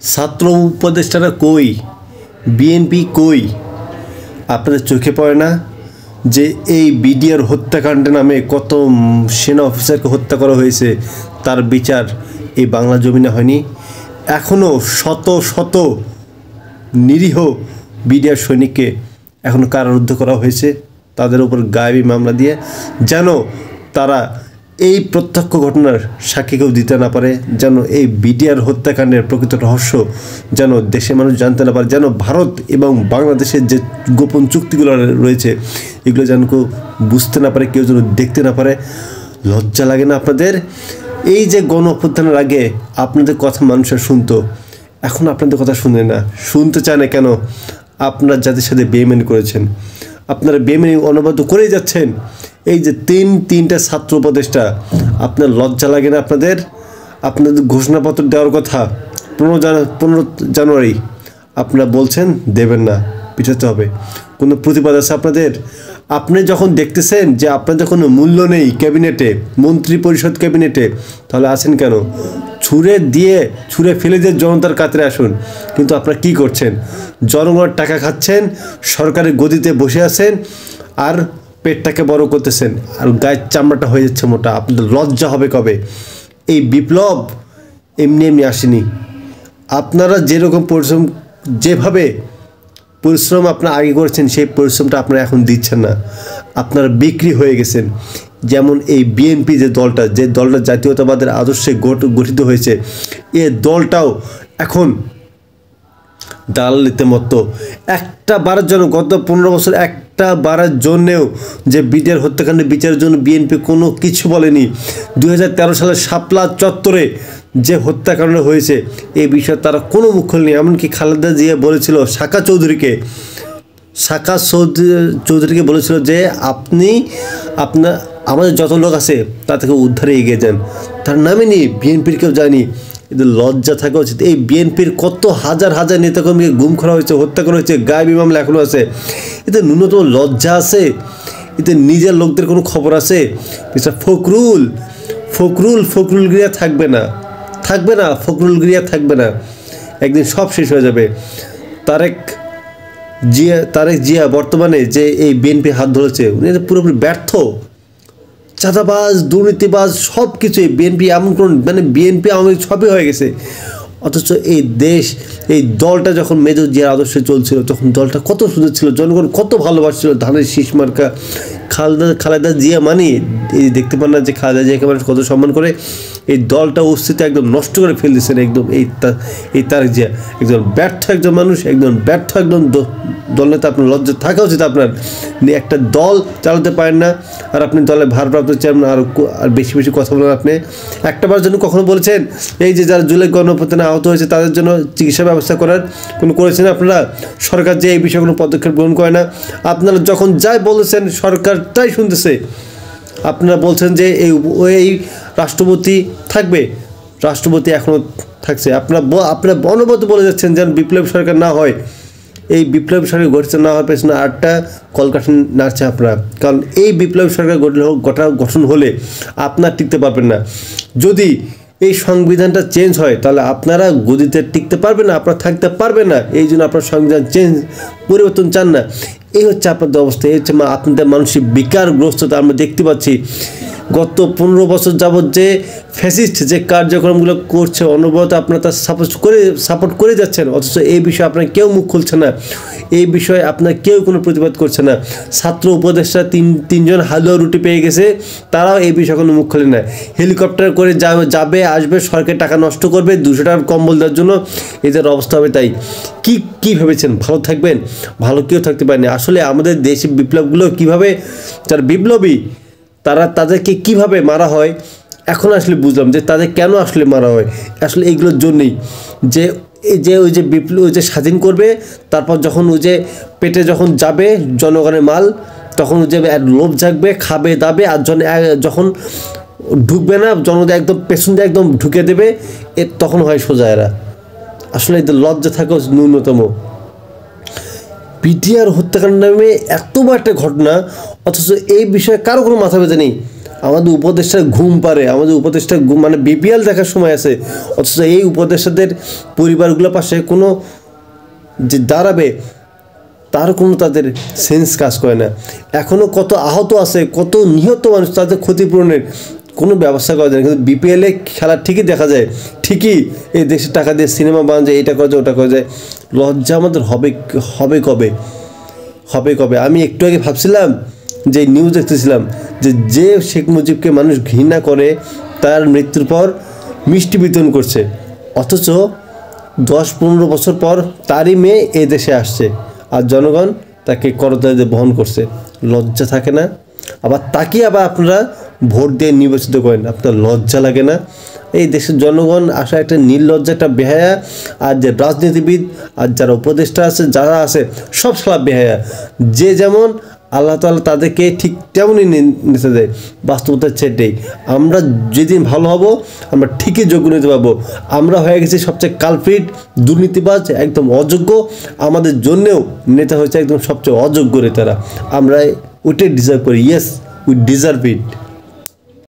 ছাত্র উপদেষ্টারা কই, বিএনপি কই? আপনাদের চোখে পড়ে না যে এই বিডিআর হত্যাকাণ্ডে নামে কত সেনা অফিসারকে হত্যা করা হয়েছে, তার বিচার এই বাংলা জমিনে হয়নি? এখনও শত শত নিরীহ বিডিআর সৈনিককে এখনও কারারুদ্ধ করা হয়েছে তাদের উপর গায়েবী মামলা দিয়ে, যেন তারা এই প্রত্যক্ষ ঘটনার সাক্ষী কেউ দিতে না পারে, যেন এই বিডিআর হত্যাকাণ্ডের প্রকৃত রহস্য যেন দেশের মানুষ জানতে না পারে, যেন ভারত এবং বাংলাদেশের যে গোপন চুক্তিগুলো রয়েছে এগুলো যেন কেউ বুঝতে না পারে, কেউ যেন দেখতে না পারে। লজ্জা লাগে না আপনাদের? এই যে গণ অভ্যুত্থানের আগে আপনাদের কথা মানুষের শুনতো, এখন আপনাদের কথা শুনে না, শুনতে চায় না কেন? আপনারা যাদের সাথে বেইমানি করেছেন, আপনারা বেইমানি অনবদ্য করেই যাচ্ছেন। এই যে তিনটা ছাত্র উপদেষ্টা, আপনার লজ্জা লাগে না আপনাদের? আপনাদের ঘোষণাপত্র দেওয়ার কথা 15 জানুয়ারি, আপনারা বলছেন দেবেন না, পিছাতে হবে। কোনো প্রতিবাদ আছে আপনাদের? আপনি যখন দেখতেছেন যে আপনাদের কোনো মূল্য নেই ক্যাবিনেটে, মন্ত্রী পরিষদ ক্যাবিনেটে, তাহলে আছেন কেন? ছুঁড়ে ফেলে দিয়ে জনতার কাতারে আসুন। কিন্তু আপনারা কী করছেন? জনগণের টাকা খাচ্ছেন, সরকারের গদিতে বসে আছেন, আর পেটটাকে বড় করতেছেন, আর গায়ের চামড়াটা হয়ে যাচ্ছে মোটা। আপনাদের লজ্জা হবে কবে? এই বিপ্লব এমনি এমনি আসেনি। আপনারা যেরকম যেভাবে পরিশ্রম আপনারা আগে করেছেন, সেই পরিশ্রমটা আপনারা এখন দিচ্ছেন না। আপনারা বিক্রি হয়ে গেছেন। যেমন এই বিএনপি যে দলটা জাতীয়তাবাদের আদর্শে গঠিত হয়েছে, এ দলটাও এখন দালালিতে মত্ত। একটা বারের জন্য, গত 15 বছর একটা বারের জন্যেও যে বিডিআর হত্যাকাণ্ডের বিচারের জন্য বিএনপি কোনো কিছু বলেনি। 2013 সালে শাপলা চত্বরে যে হত্যাকাণ্ড হয়েছে এই বিষয়ে তারা কোনো মুখ খোলেনি। এমনকি খালেদা জিয়া বলেছিল শাখা চৌধুরীকে বলেছিল যে আমাদের যত লোক আছে তা থেকে উদ্ধারে এগিয়ে যান। তার নামে নিয়ে বিএনপির কেউ যায়নি। এদের লজ্জা থাকা উচিত। এই বিএনপির কত হাজার হাজার নেতাকর্মীকে গুম করা হয়েছে, হত্যা করা হয়েছে, গায়েবী মামলা এখনও আছে। এদের ন্যূনতম লজ্জা আছে? এদের নিজের লোকদের কোনো খবর আছে? মিস্টার ফখরুলগিরিয়া থাকবে না, ফখরুলগিরিয়া থাকবে না। একদিন সব শেষ হয়ে যাবে। তারেক জিয়া বর্তমানে যে এই বিএনপি হাত ধরেছে, উনি পুরোপুরি ব্যর্থ, চাঁদাবাজ, দুর্নীতিবাজ, সব কিছুই বিএনপি এমন কোন বিএনপি আওয়ামী সবই হয়ে গেছে। অথচ এই দলটা যখন মেজর জিয়ার আদর্শে চলছিল, তখন দলটা কত সুন্দর ছিল, জনগণ কত ভালোবাসছিল। ধানের শীষ মার্কা খালেদা জিয়া এই দেখতে পান না যে খালেদা জিয়াকে মানুষ কত সম্মান করে? এই দলটা অস্তিত্ব একদম নষ্ট করে ফেল দিচ্ছেন। একদম এই তারেক জিয়া একজন ব্যর্থ মানুষ, একজন দলনেতা। আপনার লজ্জা থাকা উচিত। আপনার একটা দল চালাতে পারেন না, আর আপনি দলের ভারপ্রাপ্ত চেয়ারম্যান, আর বেশি কথা বলেন। আপনি একটাবার জন্য কখনো বলেছেন এই যে যারা জুলাই গণঅভ্যুত্থানে আহত হয়েছে তাদের জন্য চিকিৎসা ব্যবস্থা করেছেন আপনারা? সরকার যে এই বিষয়ে কোনো পদক্ষেপ গ্রহণ করে না। আপনারা যখন যাই বলেছেন সরকার তাই শুনতেছে। আপনারা বলছেন যে এই রাষ্ট্রপতি থাকবে, রাষ্ট্রপতি এখনও থাকছে। আপনারা অনবরত বলে যাচ্ছেন যেন বিপ্লবী সরকার না হয়। এই বিপ্লবী সরকার গঠিত না হওয়ার পেছনে আরেকটা কলকাঠি নাড়ছে আপনারা। কারণ এই বিপ্লবী সরকার গঠন হলে আপনারা টিকতে পারবেন না। যদি এই সংবিধানটা চেঞ্জ হয় তাহলে আপনারা গদিতে টিকতে পারবেন না, আপনারা থাকতে পারবেন না। এই জন্য আপনার সংবিধান পরিবর্তন চান না। এই হচ্ছে আপনাদের অবস্থা, এই হচ্ছে আপনাদের মানসিক বিকারগ্রস্ততা আমরা দেখতে পাচ্ছি। গত 15 বছর যাবৎ যে ফ্যাসিস্ট যে কার্যক্রমগুলো করছে, অনবরত আপনারা তার সাপোর্ট করে যাচ্ছেন। অথচ এই বিষয়ে আপনারা কেউ মুখ খুলছে না, এই বিষয়ে আপনার কেউ কোনো প্রতিবাদ করছে না। ছাত্র উপদেষ্টা তিনজন হালুয়া রুটি পেয়ে গেছে, তারাও এই বিষয়ে কোনো মুখ খোলে না। হেলিকপ্টার করে যাবে আসবে, সরকারের টাকা নষ্ট করবে 200 টাকার কম্বল দেওয়ার জন্য। এদের অবস্থা হবে তাই। কি ভেবেছেন ভালো থাকবেন? ভালো কেউ থাকতে পারেনি। আসলে আমাদের দেশি বিপ্লবগুলো কীভাবে, যারা বিপ্লবী তাদেরকে কিভাবে মারা হয় এখন আসলে বুঝলাম যে তাদের কেন আসলে মারা হয়। আসলে এইগুলোর জন্যই যে ওই যে বিপ্লব ওই যে স্বাধীন করবে, তারপর যখন ওই যে পেটে যখন যাবে জনগণের মাল, তখন ওই যে লোভ জাগবে, খাবে দাবে, আর যখন ঢুকবে না জনগণ একদম পেছন দিয়ে একদম ঢুকে দেবে, তখন হয় সোজা এরা। আসলে এদের লজ্জা থাকা ন্যূনতম। বিডিআর হত্যাকাণ্ড নামে এত বড় একটা ঘটনা, অথচ এই বিষয়ে কারো কোনো মাথা ব্যথা নেই। আমাদের উপদেষ্টা ঘুম পারে, আমাদের উপদেষ্টা মানে বিপিএল দেখার সময় আছে, অথচ এই উপদেষ্টাদের পরিবারগুলোর পাশে কোনো যে দাঁড়াবে তার কোনো তাদের সেন্স কাজ করে না। এখনও কত আহত আছে, কত নিহত মানুষ, তাদের ক্ষতিপূরণের কোনো ব্যবস্থা করা যায় না। কিন্তু বিপিএলে খেলা ঠিকই দেখা যায়, ঠিকই এই দেশের টাকা দিয়ে সিনেমা বানানো যায়, এটা করা যায়, ওটা করা যায়। লজ্জা আমাদের হবে কবে? আমি একটু আগে ভাবছিলাম যে নিউজ দেখতেছিলাম যে শেখ মুজিবকে মানুষ ঘৃণা করে তার মৃত্যুর পর মিষ্টি বিতরণ করছে, অথচ 10-15 বছর পর তারই মেয়ে এই দেশে আসছে আর জনগণ তাকে করতালিতে বহন করছে। লজ্জা থাকে না? আবার তাকে আপনারা ভোট দিয়ে নির্বাচিত করেন, আপনার লজ্জা লাগে না? এই দেশের জনগণ আসা একটা নির্লজ্জা, একটা বেহায়া। আর যে রাজনীতিবিদ আর যারা উপদেষ্টা আছে, যারা আছে, সব সালা বেহায়া। যে যেমন আল্লাহ তাআলা তাদেরকে ঠিক তেমনই নিতে দেয়। বাস্তবতা সেটাই। আমরা যেদিন ভালো হব আমরা ঠিকই যোগ্য নিতে পারবো। আমরা হয়ে গেছি সবচেয়ে কালপ্রিট, দুর্নীতিবাজ, একদম অযোগ্য। আমাদের জন্যেও নেতা হয়েছে একদম সবচেয়ে অযোগ্য নেতারা। আমরা ওইটাই ডিজার্ভ করি। Yes, we deserve it.